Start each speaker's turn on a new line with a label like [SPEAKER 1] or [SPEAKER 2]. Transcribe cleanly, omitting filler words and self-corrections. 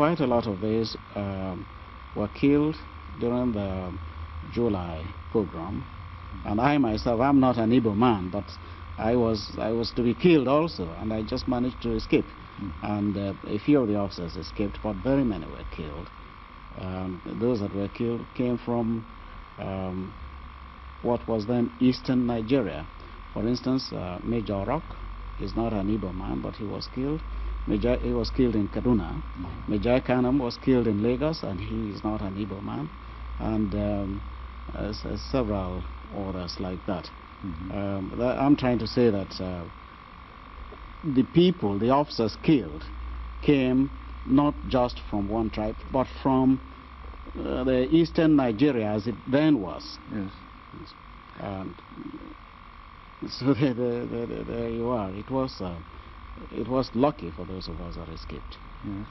[SPEAKER 1] quite a lot of these were killed during the July pogrom. And I myself, I'm not an Igbo man, but I was to be killed also, and I just managed to escape. And a few of the officers escaped, but very many were killed. Those that were killed came from what was then eastern Nigeria. For instance, Major Rock is not an Igbo man, but he was killed. He was killed in Kaduna. Major Kanam was killed in Lagos, and he is not an Igbo man. And several others like that. I'm trying to say that the people, the officers killed, came not just from one tribe, but from the eastern Nigeria as it then was.
[SPEAKER 2] Yes.
[SPEAKER 1] And so there you are. It was lucky for those of us that escaped.
[SPEAKER 2] Yes.